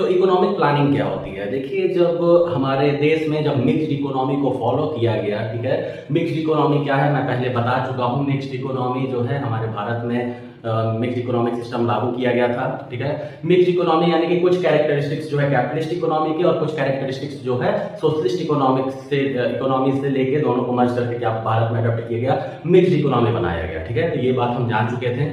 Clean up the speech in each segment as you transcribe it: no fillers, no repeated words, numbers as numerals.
तो economic planning क्या होती है? देखिए, जब हमारे देश में जब मिक्स्ड इकोनॉमी को फॉलो किया गया, ठीक है, मिक्स्ड इकोनॉमी क्या है मैं पहले बता चुका हूँ। मिक्स्ड इकोनॉमी जो है हमारे भारत में मिक्स्ड इकोनॉमिक सिस्टम लागू किया गया था, ठीक है। मिक्स्ड इकोनॉमी यानी कि कुछ कैरेक्टरिस्टिक्स जो है कैपिटलिस्ट इकोनॉमी की और कुछ कैरेक्टरिस्टिक्स जो है सोशलिस्ट इकोनॉमी से लेके दोनों को मर्ज करके क्या भारत में अडॉप्ट किया गया, मिक्स्ड इकोनॉमी बनाया गया, ठीक है। तो ये बात हम जान चुके थे।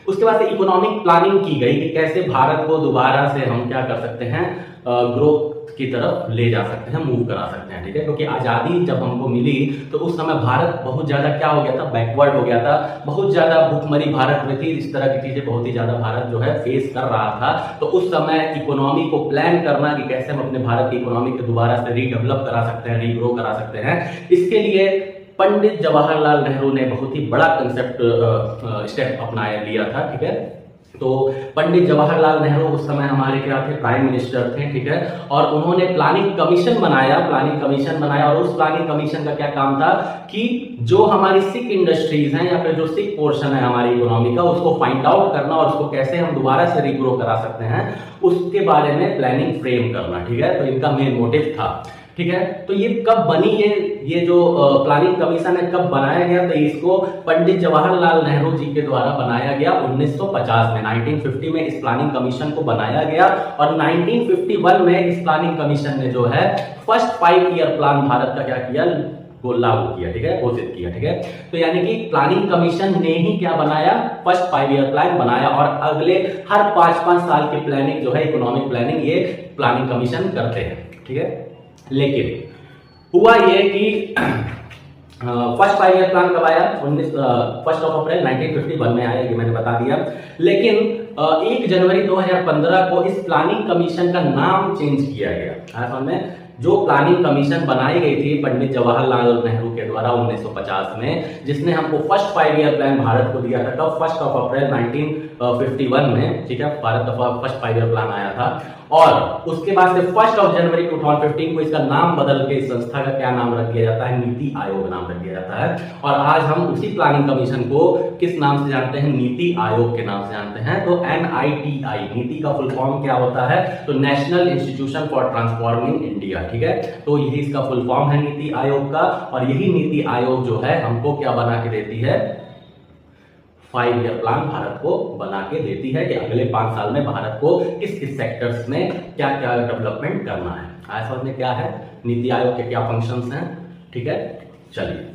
उसके बाद से इकोनॉमिक प्लानिंग की गई कि कैसे भारत को दोबारा से हम क्या कर सकते हैं, ग्रोथ की तरफ ले जा सकते हैं, मूव करा सकते हैं, ठीक है। क्योंकि आजादी जब हमको मिली तो उस समय भारत बहुत ज्यादा क्या हो गया था, बैकवर्ड हो गया था, बहुत ज्यादा भूखमरी भारत में थी, इस तरह की चीजें बहुत ही ज्यादा भारत जो है फेस कर रहा था। तो उस समय इकोनॉमी को प्लान करना कि कैसे हम अपने भारत की इकोनॉमी को दोबारा से रीडेवलप करा सकते हैं, रीग्रो करा सकते हैं, इसके लिए पंडित जवाहरलाल नेहरू ने बहुत ही बड़ा कंसेप्ट स्टेप अपनाया लिया था, ठीक है। तो पंडित जवाहरलाल नेहरू उस समय हमारे क्या थे, प्राइम मिनिस्टर थे, ठीक है। और उन्होंने प्लानिंग कमीशन बनाया और उस प्लानिंग कमीशन का क्या काम था कि जो हमारी सिक इंडस्ट्रीज हैं या फिर जो सिक पोर्शन है हमारी इकोनॉमी का, उसको फाइंड आउट करना और उसको कैसे हम दोबारा से रीग्रो करा सकते हैं, उसके बारे में प्लानिंग फ्रेम करना, ठीक है। तो इनका मेन मोटिव था, ठीक है। तो ये कब बनी, ये जो प्लानिंग कमीशन है कब बनाया गया, तो इसको पंडित जवाहरलाल नेहरू जी के द्वारा बनाया गया 1950 में, 1950 में इस प्लानिंग कमीशन को बनाया गया। और 1951 में इस प्लानिंग कमीशन ने जो है फर्स्ट 5 ईयर प्लान भारत का क्या किया, वो लागू किया, ठीक है, घोषित किया, ठीक है। तो यानी कि प्लानिंग कमीशन ने ही क्या बनाया, फर्स्ट 5 ईयर प्लान बनाया और अगले हर 5-5 साल की प्लानिंग जो है, इकोनॉमिक प्लानिंग, ये प्लानिंग कमीशन करते हैं, ठीक है। लेकिन हुआ ये कि फर्स्ट 5 ईयर प्लान कब आया, 1 अप्रैल 1951 में आया, ये मैंने बता दिया। लेकिन 1 जनवरी 2015 को इस प्लानिंग कमीशन का नाम चेंज किया गया। समझ में, जो प्लानिंग कमीशन बनाई गई थी पंडित जवाहरलाल नेहरू के द्वारा 1950 में, जिसने हमको फर्स्ट 5 ईयर प्लान भारत को दिया था, कब, 1 अप्रैल 1951 में, ठीक है, भारत का फर्स्ट 5 ईयर प्लान आया था। और उसके बाद से 1 जनवरी 2015 को इसका नाम बदल के इस संस्था का क्या नाम रख दिया जाता है, नीति आयोग नाम रख दिया जाता है। और आज हम उसी प्लानिंग कमीशन को किस नाम से जानते हैं, नीति आयोग के नाम से जानते हैं। तो NITI, नीति का फुल फॉर्म क्या होता है, तो national institution for transforming India, ठीक है। तो यही इसका फुल फॉर्म है नीति आयोग का। और यही नीति आयोग जो है हमको क्या बना के देती है, 5 ईयर प्लान भारत को बना के देती है कि अगले 5 साल में भारत को किस किस सेक्टर्स में क्या क्या डेवलपमेंट करना है। ऐसा में क्या है, नीति आयोग के क्या फंक्शंस हैं, ठीक है। चलिए